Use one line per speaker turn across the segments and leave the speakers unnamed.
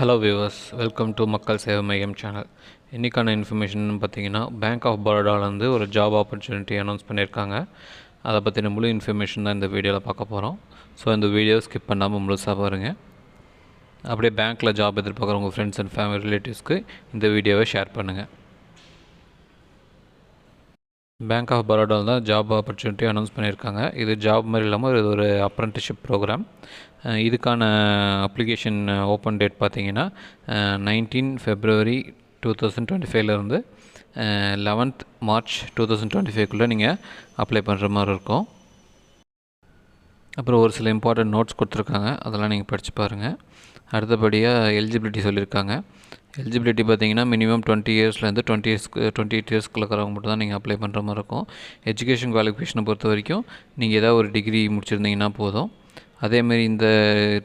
Hello viewers, welcome to மக்கள் சேவை மையம் சேனல். இன்றைக்கான இன்ஃபர்மேஷன் பார்த்தீங்கன்னா, பேங்க் ஆஃப் பரோடாவிலேருந்து ஒரு ஜாப் ஆப்பர்ச்சுனிட்டி அனௌன்ஸ் பண்ணியிருக்காங்க. அதை பற்றின முழு இன்ஃபர்மேஷன் தான் இந்த வீடியோவில் பார்க்க போகிறோம். ஸோ இந்த வீடியோ ஸ்கிப் பண்ணாமல் முழுசாக பாருங்கள். அப்படியே பேங்க்கில் ஜாப் எதிர்பார்க்குற உங்கள் ஃப்ரெண்ட்ஸ் அண்ட் ஃபேமிலி ரிலேட்டிவ்ஸ்க்கு இந்த வீடியோவை ஷேர் பண்ணுங்கள். பேங்க் ஆஃப் பரோடாவில் தான் ஜாப் ஆப்பர்ச்சுனிட்டி அனௌன்ஸ் பண்ணியிருக்காங்க. இது ஜாப் மாதிரி இல்லாமல் இது ஒரு அப்ரெண்டிஸ்ஷிப் ப்ரோக்ராம். இதுக்கான அப்ளிகேஷன் ஓப்பன் டேட் பார்த்தீங்கன்னா 19 February 2025லேருந்து 11th March 2025க்குள்ளே நீங்கள் அப்ளை பண்ணுற மாதிரி இருக்கும். அப்புறம் ஒரு சில இம்பார்ட்டன்ட் நோட்ஸ் கொடுத்துருக்காங்க, அதெல்லாம் நீங்கள் படித்து பாருங்கள். அடுத்தபடியாக எலிஜிபிலிட்டி சொல்லியிருக்காங்க. எலிஜிபிலிட்டி பார்த்தீங்கன்னா மினிமம் 20 இயர்ஸ்லேருந்து 28 இயர்ஸ்க்குள்ளே இருக்கிறவங்க மட்டும் தான் நீங்கள் அப்ளை பண்ணுற மாதிரி இருக்கும். எஜுகேஷன் குவாலிஃபிகேஷனை பொறுத்த வரைக்கும் நீங்கள் ஏதாவது ஒரு டிகிரி முடிச்சிருந்தீங்கன்னா போதும். அதேமாரி இந்த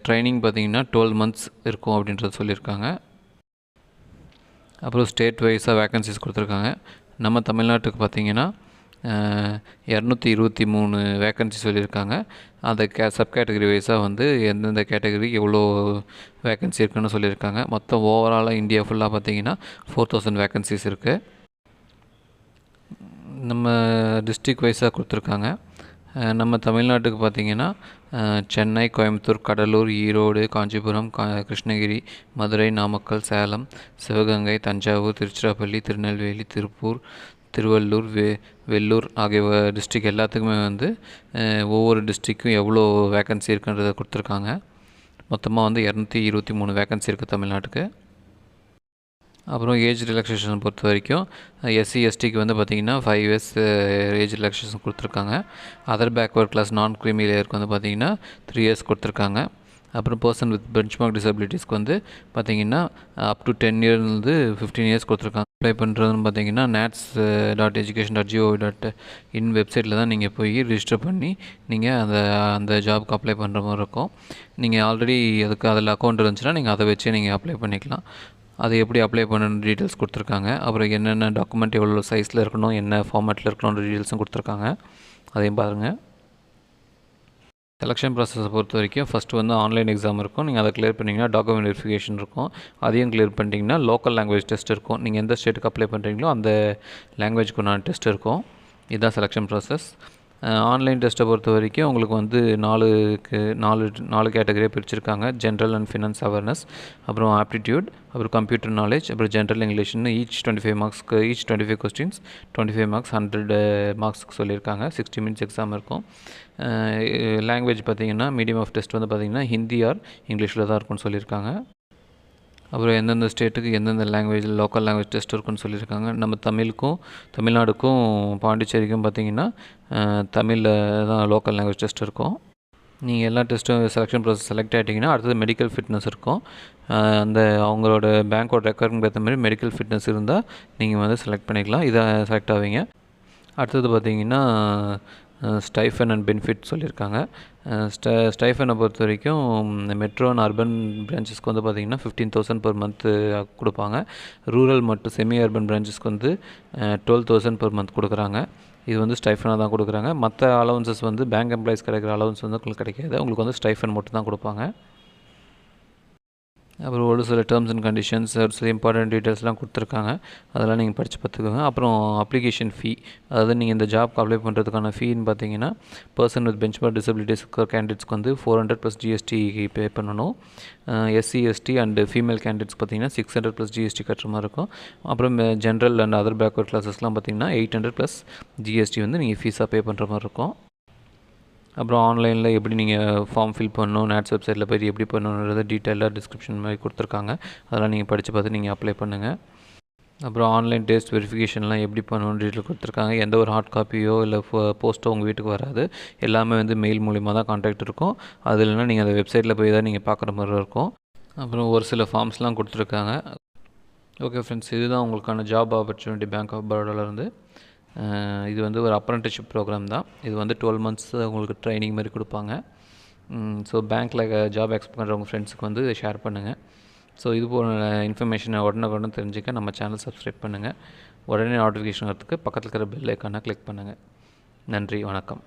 ட்ரைனிங் பார்த்தீங்கன்னா 12 months இருக்கும் அப்படின்றத சொல்லியிருக்காங்க. அப்புறம் ஸ்டேட் வைஸாக வேக்கன்சிஸ் கொடுத்துருக்காங்க. நம்ம தமிழ்நாட்டுக்கு பார்த்தீங்கன்னா 223 வேக்கன்சி சொல்லியிருக்காங்க. அந்த சப் கேட்டகரி வைஸாக வந்து எந்தெந்த கேட்டகரிக்கு எவ்வளோ வேக்கன்சி இருக்குன்னு சொல்லியிருக்காங்க. மொத்தம் ஓவராலாக இந்தியா ஃபுல்லாக பார்த்தீங்கன்னா 4000 வேக்கன்சிஸ் இருக்குது. நம்ம டிஸ்ட்ரிக் வைஸாக கொடுத்துருக்காங்க. நம்ம தமிழ்நாட்டுக்கு பார்த்திங்கன்னா சென்னை, கோயம்புத்தூர், கடலூர், ஈரோடு, காஞ்சிபுரம், கிருஷ்ணகிரி, மதுரை, நாமக்கல், சேலம், சிவகங்கை, தஞ்சாவூர், திருச்சிராப்பள்ளி, திருநெல்வேலி, திருப்பூர், திருவள்ளூர், வெள்ளூர் ஆகிய டிஸ்ட்ரிக் எல்லாத்துக்குமே வந்து ஒவ்வொரு டிஸ்ட்ரிக்கும் எவ்வளோ வேக்கன்சி இருக்குன்றதை கொடுத்துருக்காங்க. மொத்தமாக வந்து 223 வேக்கன்சி இருக்குது தமிழ்நாட்டுக்கு. அப்புறம் ஏஜ் ரிலாக்ஸேஷன் பொறுத்த வரைக்கும் எஸ்சி எஸ்டிக்கு வந்து பார்த்திங்கன்னா 5 years ஏஜ் ரிலாக்ஸேஷன் கொடுத்துருக்காங்க. அதர் பேக்வர்ட் கிளாஸ் நான் க்ரீமி லேயருக்கு வந்து பார்த்திங்கன்னா 3 years கொடுத்துருக்காங்க. அப்புறம் பர்சன் வித் பெஞ்ச்மார்க் டிசபிலிட்டிஸ்க்கு வந்து பார்த்திங்கன்னா up to 10 years 15 years கொடுத்துருக்காங்க. அப்ளை பண்ணுறதுன்னு பார்த்தீங்கன்னா nats.education.gov.in வெப்சைட்டில் தான் நீங்கள் போய் ரிஜிஸ்டர் பண்ணி நீங்கள் அந்த ஜாப்க்கு அப்ளை பண்ணுற மாதிரி இருக்கும். நீங்கள் ஆல்ரெடி அதில் அக்கௌண்ட் இருந்துச்சுன்னா நீங்கள் அதை வச்சே நீங்கள் அப்ளை பண்ணிக்கலாம். அது எப்படி அப்ளை பண்ணணும் டீட்டெயில்ஸ் கொடுத்துருக்காங்க. அப்புறம் என்னென்ன டாக்குமெண்ட் எவ்வளோ சைஸில் இருக்கணும், என்ன ஃபார்மேட்டில் இருக்கணுன்ற டீட்டெயில்ஸும் கொடுத்துருக்காங்க. அதையும் பாருங்கள். செலெக்ஷன் ப்ராசஸை பொறுத்த வரைக்கும் ஃபஸ்ட்டு வந்து ஆன்லைன் எக்ஸாம் இருக்கும். நீங்கள் அதை கிளியர் பண்ணிங்கன்னா டாக்குமெண்ட் வெரிஃபிகேஷன் இருக்கும். அதையும் கிளியர் பண்ணிட்டீங்கன்னா லோக்கல் லாங்குவேஜ் டெஸ்ட் இருக்கும். நீங்கள் எந்த ஸ்டேட்டுக்கு அப்ளை பண்ணுறீங்களோ அந்த லாங்குவேஜ்க்கு நான் டெஸ்ட் இருக்கும். இதுதான் செலெக்ஷன் ப்ராசஸ். ஆன்லைன் டெஸ்ட்டை பொறுத்த வரைக்கும் உங்களுக்கு வந்து 4 கேட்டகரியாக பிரிச்சுருக்காங்க. ஜென்ரல் அண்ட் ஃபினான்ஸ் அவேர்னஸ், அப்புறம் ஆப்டிடியூட், அப்புறம் கம்ப்யூட்டர் நாலேஜ், அப்புறம் ஜென்ரல் இங்கிலீஷ்னு ஈச் 25 கொஸ்டின்ஸ் 25 marks 100 marksக்கு சொல்லியிருக்காங்க. 60 minutes எக்ஸாம் இருக்கும். லாங்குவேஜ் பார்த்திங்கன்னா மீடியம் ஆஃப் டெஸ்ட் வந்து பார்த்திங்கன்னா ஹிந்தி ஆர் இங்கிலீஷில் தான் இருக்குன்னு சொல்லியிருக்காங்க. அப்புறம் எந்தெந்த ஸ்டேட்டுக்கு எந்தெந்த லாங்குவேஜ் லோக்கல் லாங்குவேஜ் டெஸ்ட் இருக்குன்னு சொல்லியிருக்காங்க. நம்ம தமிழ்நாடுக்கும் பாண்டிச்சேரிக்கும் பார்த்திங்கன்னா தமிழில் தான் லோக்கல் லாங்குவேஜ் டெஸ்ட் இருக்கும். நீங்கள் எல்லா டெஸ்ட்டும் செலெக்ஷன் ப்ராசஸ் செலக்ட் ஆகிட்டிங்கன்னா அடுத்தது மெடிக்கல் ஃபிட்னஸ் இருக்கும். அவங்களோட பேங்க்கோட ரெக்கார்டுக்கு ஏற்ற மாதிரி மெடிக்கல் ஃபிட்னஸ் இருந்தால் நீங்கள் வந்து செலக்ட் பண்ணிக்கலாம். இதை செலக்ட் ஆவீங்க. அடுத்தது பார்த்திங்கன்னா ஸ்டைஃபன் அண்ட் பெனிஃபிட் சொல்லியிருக்காங்க. ஸ்டைஃபனை பொறுத்த வரைக்கும் மெட்ரோ அண்ட் அர்பன் பிரான்ச்சஸ்க்கு வந்து பார்த்திங்கன்னா 15,000 per month கொடுப்பாங்க. ரூரல் மற்றும் செமி அர்பன் பிரான்ச்சஸ்க்கு வந்து 12,000 per month கொடுக்குறாங்க. இது வந்து ஸ்டைஃபனாக தான் கொடுக்குறாங்க. மற்ற அலவன்சஸ் வந்து பேங்க் எம்ப்ளாயிஸ் கிடைக்கிற அலவன்ஸ் வந்து உங்களுக்கு கிடைக்காது. உங்களுக்கு வந்து ஸ்டைஃபன் மட்டும் தான் கொடுப்பாங்க. அப்புறம் ஒரு சில டேர்ம்ஸ் அண்ட் கண்டிஷன்ஸ், ஒரு சில இம்பார்ட்டன்ட் டீட்டெயில்ஸ்லாம் கொடுத்துருக்காங்க. அதெல்லாம் நீங்கள் படித்து பார்த்துக்கோங்க. அப்புறம் அப்ளிகேஷன் ஃபீ, அதாவது நீங்கள் இந்த ஜாப்க்கு அப்ளை பண்ணுறதுக்கான ஃபீன்னு பார்த்தீங்கன்னா பர்சன் வித் பெஞ்ச்மார்க் டிசபிலிட்டிஸ் கேண்டிடேட்ஸ்க்கு வந்து 400 + GST பே பண்ணணும். SC ST and female candidates பார்த்தீங்கன்னா 600 + GST கட்டுற மாதிரி இருக்கும். அப்புறம் ஜென்ரல் அண்ட் அதர் பேக்வர்ட் கிளாஸஸ்லாம் பார்த்தீங்கன்னா 800 + GST வந்து நீங்கள் ஃபீஸாக பே பண்ணுற மாதிரி இருக்கும். அப்புறம் ஆன்லைனில் எப்படி நீங்கள் ஃபார்ம் ஃபில் பண்ணணும், நேட்ஸ் வெப்சைட்டில் போய்ட்டு எப்படி பண்ணணுன்றத டீட்டெயிலாக டிஸ்கிரிப்ஷன் மாதிரி கொடுத்துருக்காங்க. அதெல்லாம் நீங்கள் படித்து பார்த்து நீங்கள் அப்ளை பண்ணுங்கள். அப்புறம் ஆன்லைன் டெஸ்ட் வெரிஃபிகேஷன்லாம் எப்படி பண்ணணும்னு டீட்டெயில் கொடுத்துருக்காங்க. எந்த ஒரு ஹார்ட் காப்பியோ இல்லை போஸ்ட்டோ உங்கள் வீட்டுக்கு வராது. எல்லாமே வந்து மெயில் மூலிமா தான் கான்டாக்ட் இருக்கும். அது இல்லைனா நீங்கள் அந்த வெப்சைட்டில் போய் தான் நீங்கள் பார்க்குற மாதிரி இருக்கும். அப்புறம் ஒரு சில ஃபார்ம்ஸ்லாம் கொடுத்துருக்காங்க. ஓகே ஃப்ரெண்ட்ஸ், இதுதான் உங்களுக்கான ஜாப் ஆப்பர்ச்சுனிட்டி பேங்க் ஆஃப் பரோடாவிலேருந்து. இது வந்து ஒரு அப்ரெண்டிஸ்ஷிப் ப்ரோக்ராம் தான். இது வந்து 12 months உங்களுக்கு ட்ரைனிங் மாதிரி கொடுப்பாங்க. ஸோ பேங்க்கில் ஜாப் எக்ஸ்பெக்ட் பண்ணுறவங்க ஃப்ரெண்ட்ஸுக்கு வந்து ஷேர் பண்ணுங்கள். ஸோ இது போல் இன்ஃபர்மேஷனை உடனே தெரிஞ்சுக்க நம்ம சேனல் சப்ஸ்கிரைப் பண்ணுங்கள். உடனே நோட்டிஃபிகேஷன் வரதுக்கு பக்கத்தில் இருக்கிற பெல் ஐக்கானை கிளிக் பண்ணுங்கள். நன்றி, வணக்கம்.